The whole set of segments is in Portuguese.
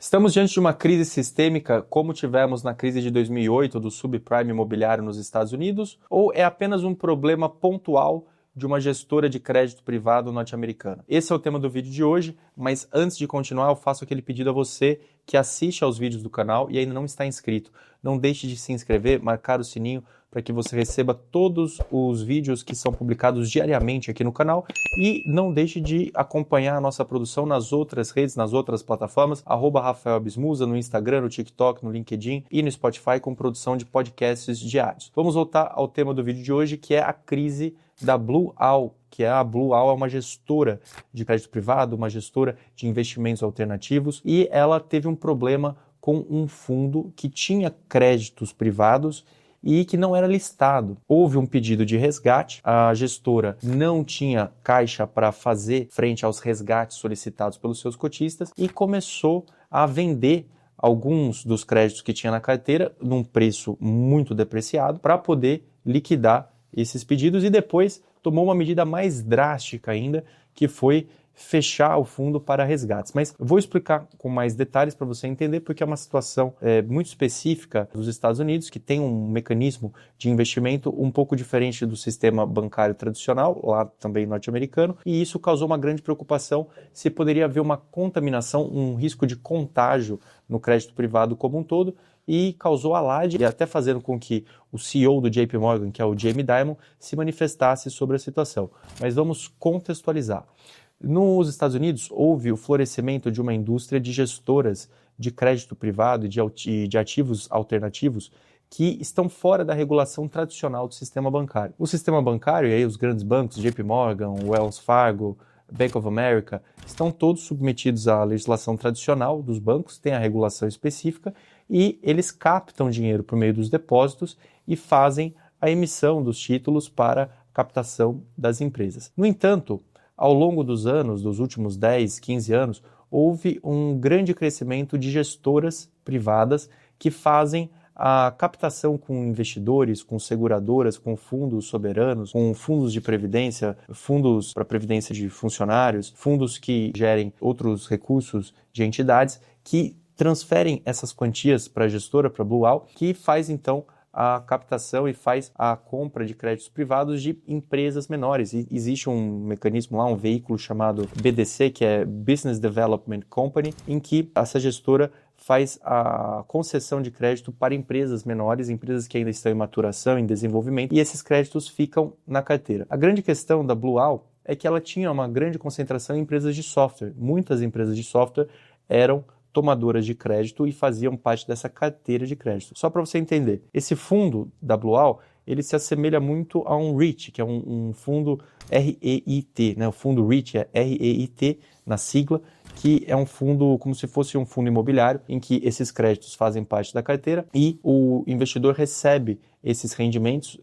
Estamos diante de uma crise sistêmica como tivemos na crise de 2008 do subprime imobiliário nos Estados Unidos, ou é apenas um problema pontual de uma gestora de crédito privado norte-americana? Esse é o tema do vídeo de hoje, mas antes de continuar eu faço aquele pedido a você que assiste aos vídeos do canal e ainda não está inscrito. Não deixe de se inscrever, marcar o sininho para que você receba todos os vídeos que são publicados diariamente aqui no canal e não deixe de acompanhar a nossa produção nas outras redes, nas outras plataformas, @RafaelAbismusa, no Instagram, no TikTok, no LinkedIn e no Spotify com produção de podcasts diários. Vamos voltar ao tema do vídeo de hoje, que é a crise da Blue Owl, que a Blue Owl é uma gestora de crédito privado, uma gestora de investimentos alternativos e ela teve um problema com um fundo que tinha créditos privados e que não era listado. Houve um pedido de resgate, a gestora não tinha caixa para fazer frente aos resgates solicitados pelos seus cotistas e começou a vender alguns dos créditos que tinha na carteira num preço muito depreciado para poder liquidar esses pedidos e depois tomou uma medida mais drástica ainda, que foi fechar o fundo para resgates. Mas eu vou explicar com mais detalhes para você entender, porque é uma situação muito específica dos Estados Unidos, que tem um mecanismo de investimento um pouco diferente do sistema bancário tradicional, lá também norte-americano, e isso causou uma grande preocupação se poderia haver uma contaminação, um risco de contágio no crédito privado como um todo, e causou alarde e até fazendo com que o CEO do JP Morgan, que é o Jamie Dimon, se manifestasse sobre a situação. Mas vamos contextualizar. Nos Estados Unidos, houve o florescimento de uma indústria de gestoras de crédito privado e de ativos alternativos que estão fora da regulação tradicional do sistema bancário. O sistema bancário, e aí os grandes bancos, JP Morgan, Wells Fargo, Bank of America, estão todos submetidos à legislação tradicional dos bancos, tem a regulação específica, e eles captam dinheiro por meio dos depósitos e fazem a emissão dos títulos para captação das empresas. No entanto, ao longo dos anos, dos últimos 10, 15 anos, houve um grande crescimento de gestoras privadas que fazem a captação com investidores, com seguradoras, com fundos soberanos, com fundos de previdência, fundos para previdência de funcionários, fundos que gerem outros recursos de entidades que transferem essas quantias para a gestora, para a Blue Owl, que faz então a captação e faz a compra de créditos privados de empresas menores. E existe um mecanismo lá, um veículo chamado BDC, que é Business Development Company, em que essa gestora faz a concessão de crédito para empresas menores, empresas que ainda estão em maturação, em desenvolvimento, e esses créditos ficam na carteira. A grande questão da Blue Owl é que ela tinha uma grande concentração em empresas de software. Muitas empresas de software eram tomadoras de crédito e faziam parte dessa carteira de crédito. Só para você entender, esse fundo da Blue Owl, ele se assemelha muito a um REIT, que é um fundo REIT, né? O fundo REIT é REIT na sigla, que é um fundo como se fosse um fundo imobiliário em que esses créditos fazem parte da carteira e o investidor recebe esses rendimentos,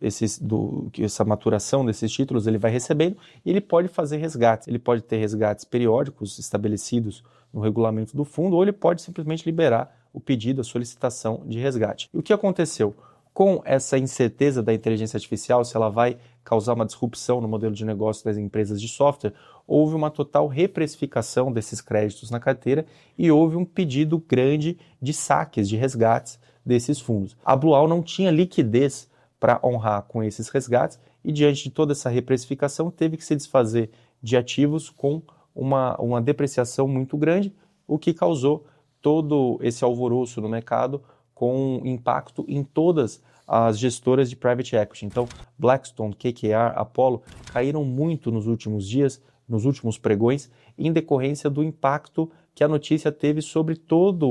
essa maturação desses títulos, ele vai recebendo e ele pode fazer resgates. Ele pode ter resgates periódicos estabelecidos no regulamento do fundo ou ele pode simplesmente liberar o pedido, a solicitação de resgate. E o que aconteceu? Com essa incerteza da inteligência artificial, se ela vai causar uma disrupção no modelo de negócio das empresas de software, houve uma total reprecificação desses créditos na carteira e houve um pedido grande de saques, de resgates desses fundos. A Blue Owl não tinha liquidez para honrar com esses resgates e, diante de toda essa reprecificação, teve que se desfazer de ativos com uma depreciação muito grande, o que causou todo esse alvoroço no mercado com impacto em todas as gestoras de private equity. Então, Blackstone, KKR, Apollo caíram muito nos últimos dias, nos últimos pregões, em decorrência do impacto que a notícia teve sobre toda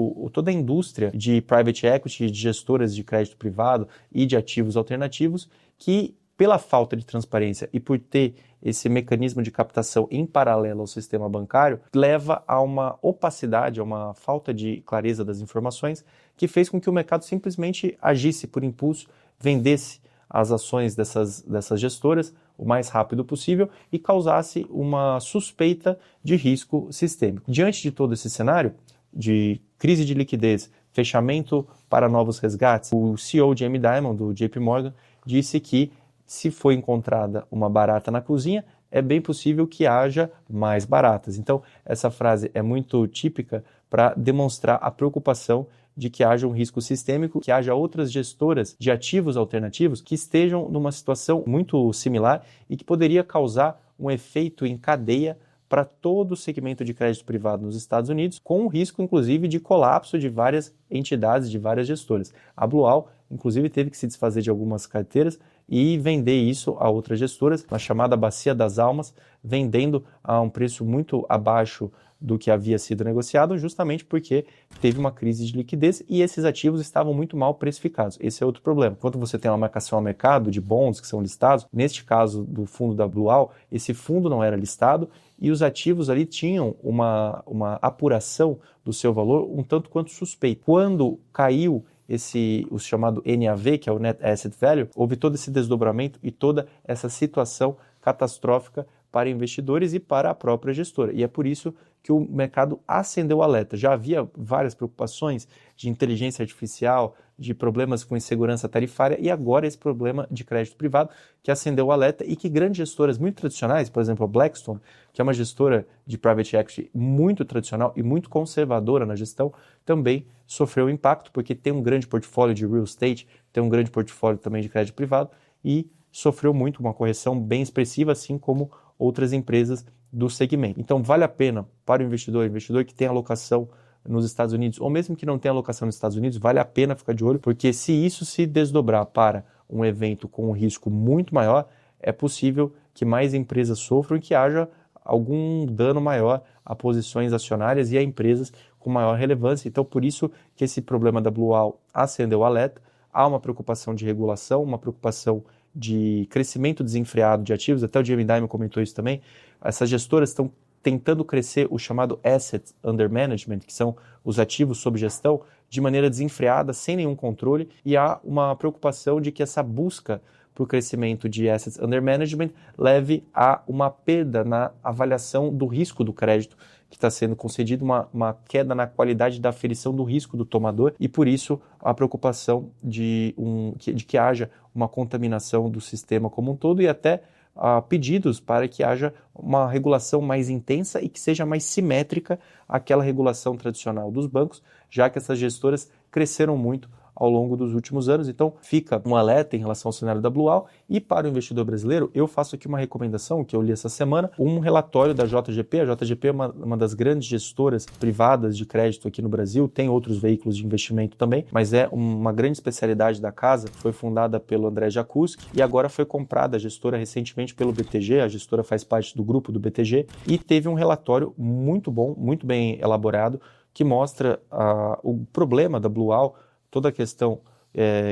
a indústria de private equity, de gestoras de crédito privado e de ativos alternativos, que, pela falta de transparência e por ter esse mecanismo de captação em paralelo ao sistema bancário, leva a uma opacidade, a uma falta de clareza das informações, que fez com que o mercado simplesmente agisse por impulso, vendesse as ações dessas gestoras o mais rápido possível e causasse uma suspeita de risco sistêmico. Diante de todo esse cenário de crise de liquidez, fechamento para novos resgates, o CEO Jamie Dimon, do JP Morgan, disse que se foi encontrada uma barata na cozinha, é bem possível que haja mais baratas. Então, essa frase é muito típica para demonstrar a preocupação de que haja um risco sistêmico, que haja outras gestoras de ativos alternativos que estejam numa situação muito similar e que poderia causar um efeito em cadeia para todo o segmento de crédito privado nos Estados Unidos, com o risco, inclusive, de colapso de várias entidades, de várias gestoras. A Blue Owl, inclusive, teve que se desfazer de algumas carteiras e vender isso a outras gestoras, na chamada Bacia das Almas, vendendo a um preço muito abaixo do que havia sido negociado, justamente porque teve uma crise de liquidez e esses ativos estavam muito mal precificados. Esse é outro problema. Quando você tem uma marcação ao mercado de bonds que são listados, neste caso do fundo da Blue Owl, esse fundo não era listado e os ativos ali tinham uma apuração do seu valor um tanto quanto suspeito. Quando caiu o chamado NAV, que é o Net Asset Value, houve todo esse desdobramento e toda essa situação catastrófica para investidores e para a própria gestora. E é por isso que o mercado acendeu o alerta. Já havia várias preocupações de inteligência artificial, de problemas com insegurança tarifária e agora esse problema de crédito privado que acendeu o alerta e que grandes gestoras muito tradicionais, por exemplo a Blackstone, que é uma gestora de private equity muito tradicional e muito conservadora na gestão, também sofreu impacto porque tem um grande portfólio de real estate, tem um grande portfólio também de crédito privado e sofreu muito, uma correção bem expressiva, assim como outras empresas do segmento. Então vale a pena para o investidor que tem alocação nos Estados Unidos, ou mesmo que não tenha alocação nos Estados Unidos, vale a pena ficar de olho, porque se isso se desdobrar para um evento com um risco muito maior, é possível que mais empresas sofram e que haja algum dano maior a posições acionárias e a empresas com maior relevância. Então, por isso que esse problema da Blue Owl acendeu o alerta, há uma preocupação de regulação, uma preocupação de crescimento desenfreado de ativos, até o Jamie Dimon comentou isso também. Essas gestoras estão tentando crescer o chamado Assets Under Management, que são os ativos sob gestão, de maneira desenfreada, sem nenhum controle, e há uma preocupação de que essa busca para o crescimento de Assets Under Management leve a uma perda na avaliação do risco do crédito que está sendo concedido, uma queda na qualidade da aferição do risco do tomador e, por isso, a preocupação de que haja uma contaminação do sistema como um todo e até pedidos para que haja uma regulação mais intensa e que seja mais simétrica àquela regulação tradicional dos bancos, já que essas gestoras cresceram muito ao longo dos últimos anos. Então, fica um alerta em relação ao cenário da Blue Owl. E para o investidor brasileiro, eu faço aqui uma recomendação que eu li essa semana, um relatório da JGP. A JGP é uma das grandes gestoras privadas de crédito aqui no Brasil, tem outros veículos de investimento também, mas é uma grande especialidade da casa, foi fundada pelo André Jakuski e agora foi comprada a gestora recentemente pelo BTG, a gestora faz parte do grupo do BTG, e teve um relatório muito bom, muito bem elaborado, que mostra o problema da Blue Owl, toda a questão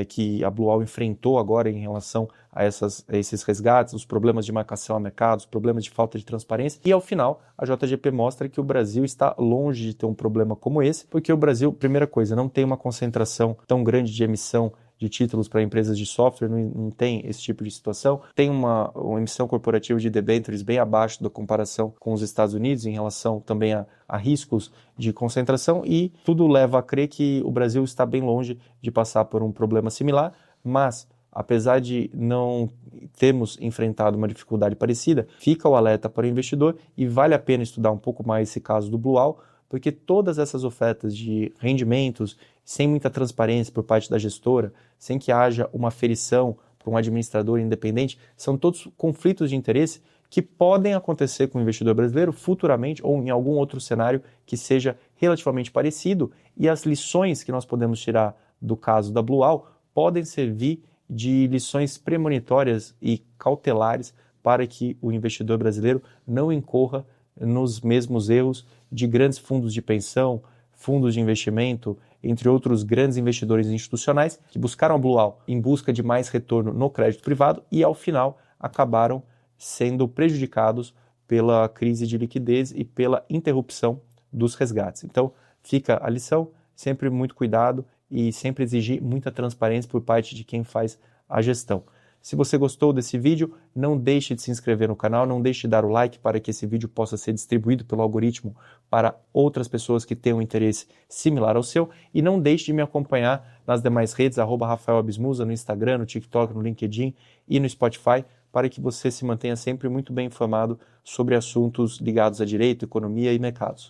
que a Blue Owl enfrentou agora em relação a esses resgates, os problemas de marcação a mercado, os problemas de falta de transparência. E, ao final, a JGP mostra que o Brasil está longe de ter um problema como esse, porque o Brasil, primeira coisa, não tem uma concentração tão grande de emissão de títulos para empresas de software, não tem esse tipo de situação. Tem uma emissão corporativa de debêntures bem abaixo da comparação com os Estados Unidos em relação também a riscos de concentração e tudo leva a crer que o Brasil está bem longe de passar por um problema similar, mas apesar de não termos enfrentado uma dificuldade parecida, fica o alerta para o investidor e vale a pena estudar um pouco mais esse caso do Blue Owl, porque todas essas ofertas de rendimentos sem muita transparência por parte da gestora, sem que haja uma aferição para um administrador independente, são todos conflitos de interesse que podem acontecer com o investidor brasileiro futuramente ou em algum outro cenário que seja relativamente parecido, e as lições que nós podemos tirar do caso da Blue Owl podem servir de lições premonitórias e cautelares para que o investidor brasileiro não incorra nos mesmos erros de grandes fundos de pensão, fundos de investimento, entre outros grandes investidores institucionais que buscaram a Blue Owl em busca de mais retorno no crédito privado e, ao final, acabaram sendo prejudicados pela crise de liquidez e pela interrupção dos resgates. Então, fica a lição, sempre muito cuidado e sempre exigir muita transparência por parte de quem faz a gestão. Se você gostou desse vídeo, não deixe de se inscrever no canal, não deixe de dar o like para que esse vídeo possa ser distribuído pelo algoritmo para outras pessoas que tenham um interesse similar ao seu, e não deixe de me acompanhar nas demais redes, @RafaelAbismusa, no Instagram, no TikTok, no LinkedIn e no Spotify, para que você se mantenha sempre muito bem informado sobre assuntos ligados a direito, economia e mercados.